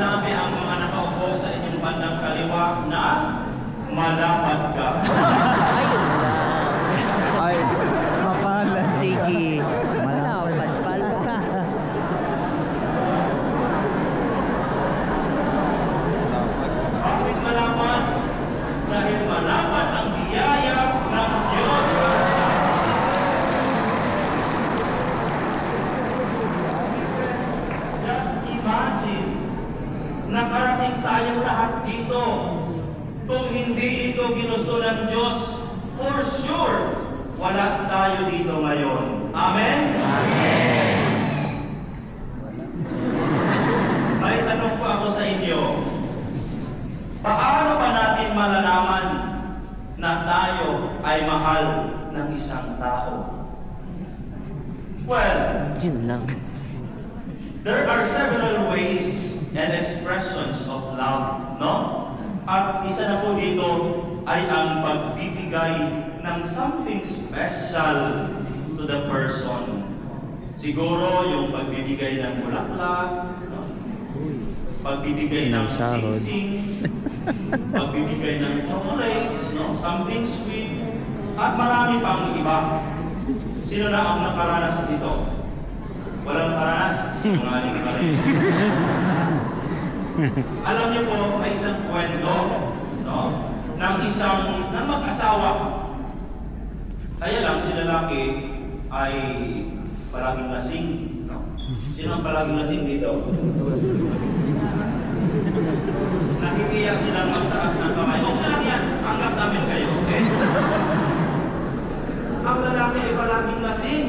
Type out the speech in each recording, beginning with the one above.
magsabi ang mga nakaupo sa inyong bandang kaliwa na malapad ka. Ayun lang. Ay, mapala. Sige. Malapad pala. Bakit malapad? Dahil malapad ang biyaya ng Diyos. Just imagine, nakarating tayong lahat dito. Kung hindi ito ginusto ng Diyos, for sure, wala tayo dito ngayon. Amen? Amen! May tanong po ako sa inyo. Paano ba natin malalaman na tayo ay mahal ng isang tao? Well, Yun lang. there are several ways and expressions of love, no? At isa na po dito ay ang pagbibigay ng something special to the person. Siguro yung pagbibigay ng bulaklak, no? Pagbibigay ng singsing, pagbibigay ng chocolates, no? Something sweet, at marami pang iba. Sino na ang nakaranas dito? Walang nakaranas? Sinungaling ka rin. Alam niyo po, may isang kwento, no? ng mag-asawa. Kaya lang, si lalaki ay palaging lasing. No? Sino ang palaging lasing dito? Nahihiya silang magtaas ng kamay. Okay lang yan, anggap namin kayo, okay? Ang lalaki ay palaging lasing.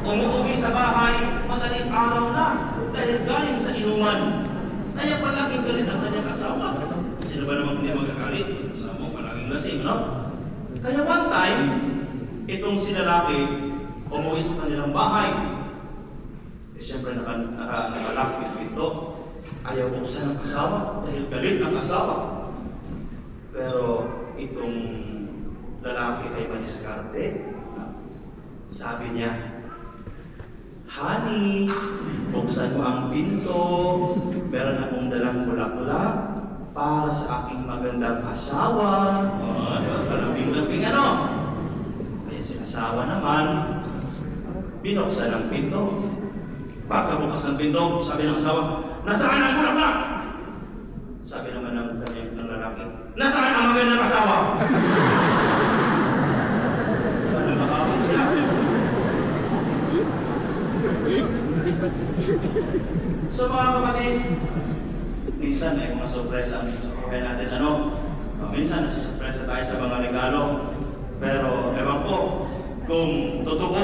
Umuuwi sa bahay, madaling araw na dahil galing sa inuman. Kaya palaging galit ang kanyang asawa. Sino ba naman hindi magagalit? Asawa mo, palaging lasing, no? Kaya one time, itong si lalaki umuwi sa kanilang bahay. Eh, siyempre nakalak yung pinto. Ayaw buksan ang asawa dahil galit ang asawa. Pero itong lalaki ay maniskarte. Sabi niya, "Honey, buksan mo ang pinto. Meron akong dalang bulaklak para sa aking magandang asawa." Oh, di ba? Kalambing-lambing ano? Kaya si asawa naman, binuksan ang pinto. Pagkabukas ng pinto, sabi ng asawa, "Nasaan ang bulaklak?" Sabi naman ng lalaki, "Nasaan ang magandang asawa?" Ano makawag siya? So mga kapatid, minsan may mga sorpresa sa buhay natin, ano? Minsan nasusurpresa tayo sa mga regalo. Pero ewan ko kung totoo,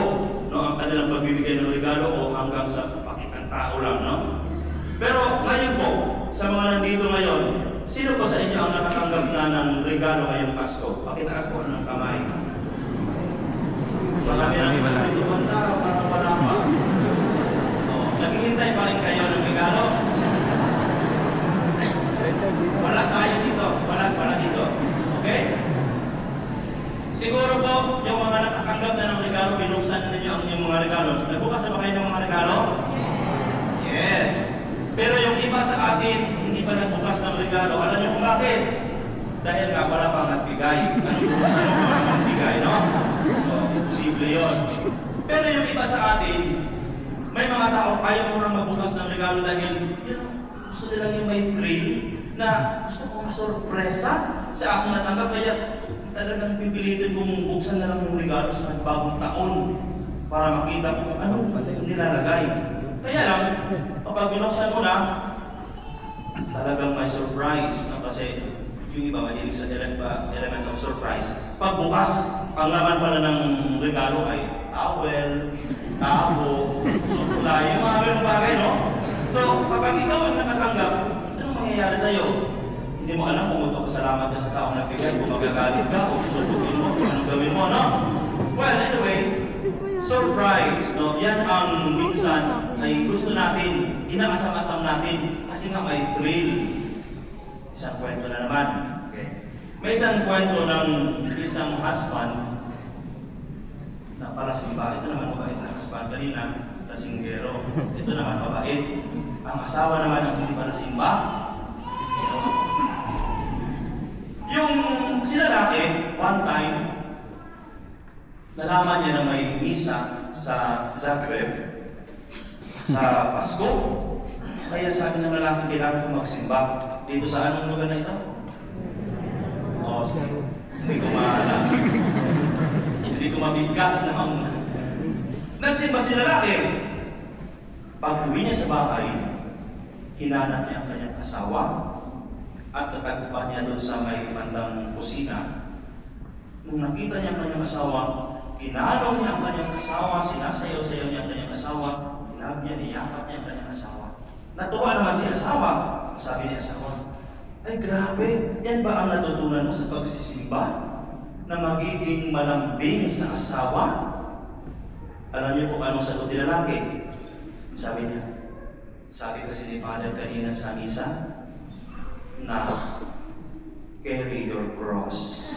no, ang kanilang pagbibigay ng regalo o hanggang sa pakitang tao lang, no? Pero ngayon po, sa mga nandito ngayon, sino po sa inyo ang nakatanggap na ng regalo ngayong Pasko? Pakitaas po ng kamay. Marami na dito banda, parang wala pa. Naghihintay pa rin kayo ng regalo? Wala tayo dito. Wala dito. Okay? Siguro po, yung mga nakatanggap na ng regalo, binuksan na ninyo ang inyong mga regalo. Nagbukas na ba kayo ng mga regalo? Yes. Pero yung iba sa atin, hindi pa nagbukas ng regalo. Alam niyo kung bakit? Dahil nga wala pang nagbigay. Anong bukasan mo pa ang nagbigay, no? So, imposible yun. Pero yung iba sa atin, may mga tao ayaw mo nang magbukas ng regalo dahil gusto nila yung may thrill na gusto ko masorpresa sa aking natanggap. Kaya talagang pipilitin kong buksan na lang yung regalo sa bagong taon para makita ko kung anong nilalagay. Kaya lang, kapag binuksan mo na, talagang may surprise na kasi yung iba mahilig sa element of surprise. Pagbukas, ang laman pala ng regalo ay towel, tabo, sukulay, yung mga ganun bagay, no? So, kapag ikaw ang nakatanggap, anong mangyayari sa'yo? Hindi mo alam kung magpapasalamat ka sa taong nagbigay, kung magagalit ka, o susubukin mo, kung anong gawin mo, no? Well, anyway, surprise, no? Yan ang minsan ay gusto natin, inaasam-asam natin, kasi nga may thrill. Isang kwento na naman. Okay? May isang kwento ng isang husband na para simba. Ito naman mabait na husband. Kanina, lasinggero. Ito naman mabait. Ang asawa naman ang hindi pa nasimba. Yung si lalaki, one time, nalaman niya na may misa sa Zagreb sa Pasko. Kaya sabi ng lalaki, kailangan ko magsimba. Dito sa anong lugar na ito? Hindi ko maalam. Hindi ko mabigkas na nagsimba si lalaki. Pag uwi niya sa bahay, hinanap niya ang kanyang asawa at natagpuan niya doon sa may bandang kusina. Nung nakita niya ang kanyang asawa, ginalaw niya ang kanyang asawa, sinasayaw-sayaw niya ang kanyang asawa, hinab niya, niyakap niya ang kanyang asawa. Natuwa naman si asawa. Sabi niya asawa, ay grabe, yan ba ang natutunan mo sa pagsisimba? Na magiging malambing sa asawa? Alam niyo po anong sagot ni lalaki? Sabi niya, sabi kasi ni Father kanina sa misa, na carry your cross.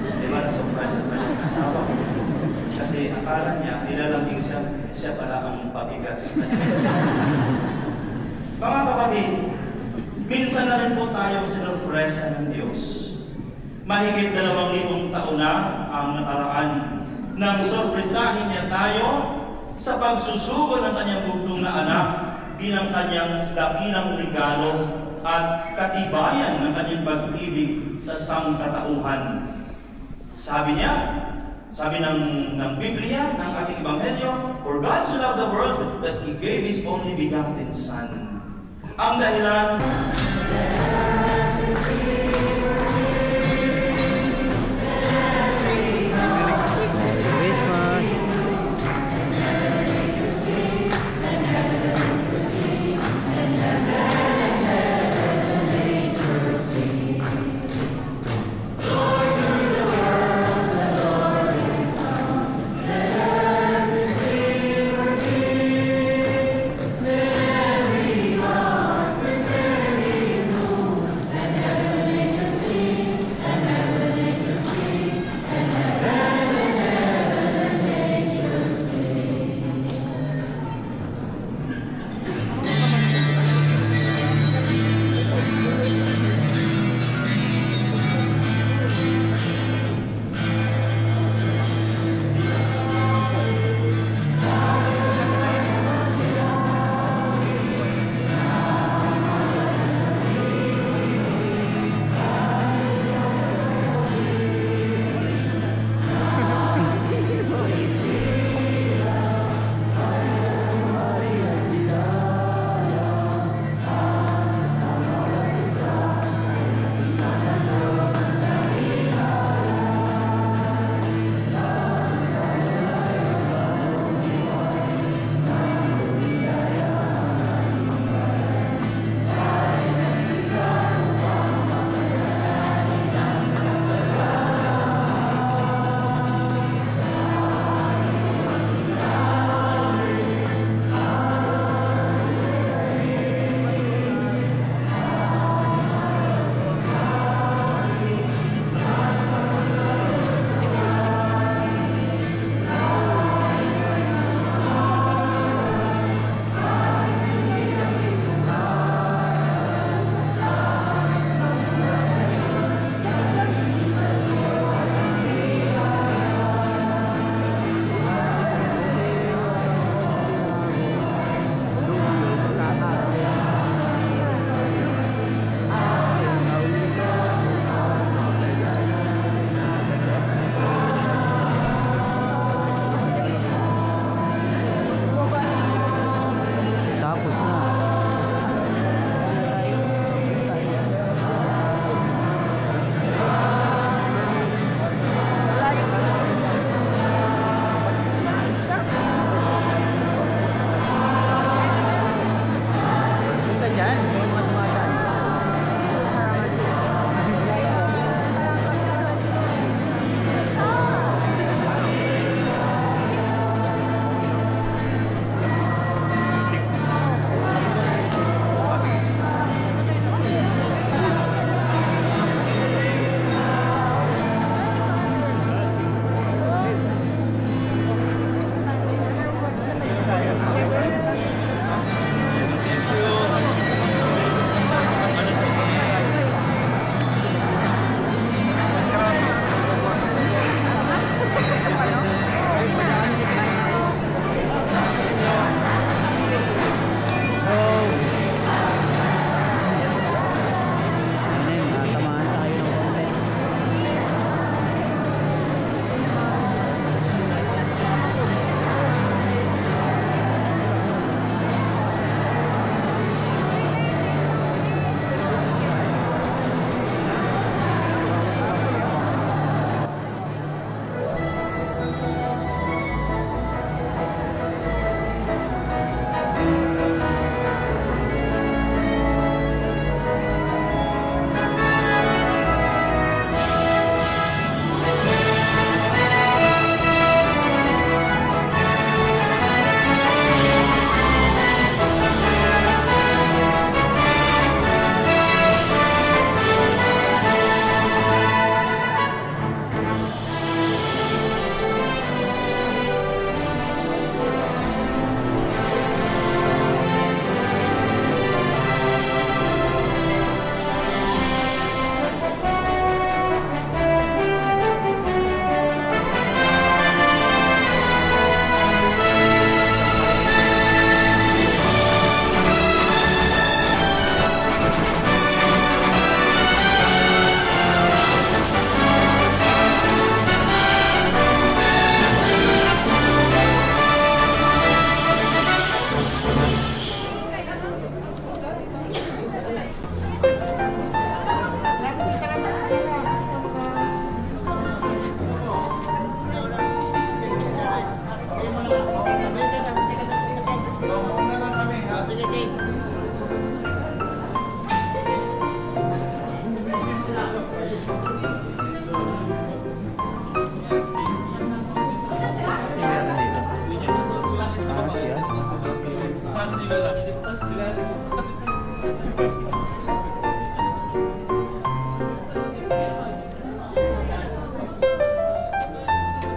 Di ba na-surprise sa kanyang asawa? Kasi akala niya, nilalambing siya pala ang pabigat sa kanyang asawa. Mga kapatid, minsan na rin po tayo sinurpresa ng Diyos. Mahigit 2,000 taon na ang nakaraan nang sorpresahin niya tayo sa pagsusugo ng kanyang bugtong na anak bilang kanyang dakilang regalo at katibayan ng kanyang pag-ibig sa sangkatauhan. Sabi niya, sabi ng Biblia, ng ating Ebanghelyo, for God so loved the world that He gave His only begotten Son. Ang dahilan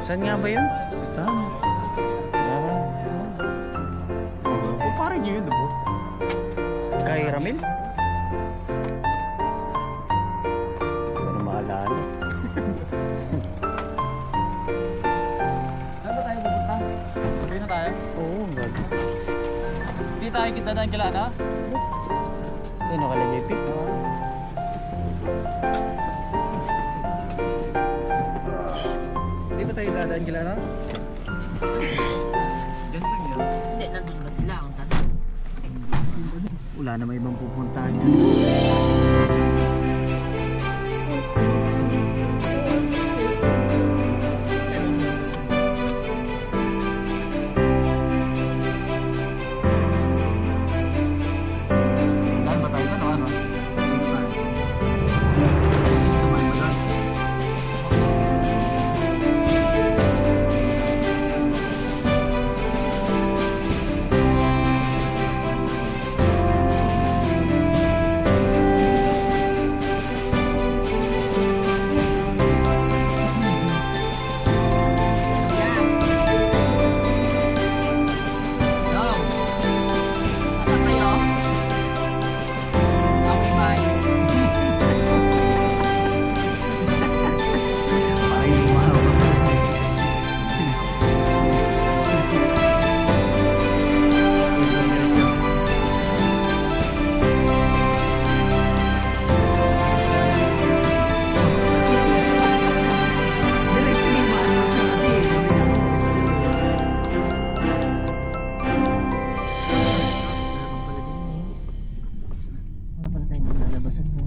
Saan nga ba yun? Sa saan? Oh, parang yun, diba? Kay Ramil? Hindi ko na maalala. Saan ba tayo pupunta? Okay na tayo? Oo, ang gago. Hindi tayo kita daan kila na? Ano kala JP? Hindi ba tayo dadaan kila na? Diyan lang yun. Hindi, nandun ba sila? Ang tanong. Wala na may ibang pupuntahan yan. Daan ba tayo? Ano? Ano? Hello? Asan kayo? Okay, bye. Ay, wow. Wala pala tayong nalalabasan mo.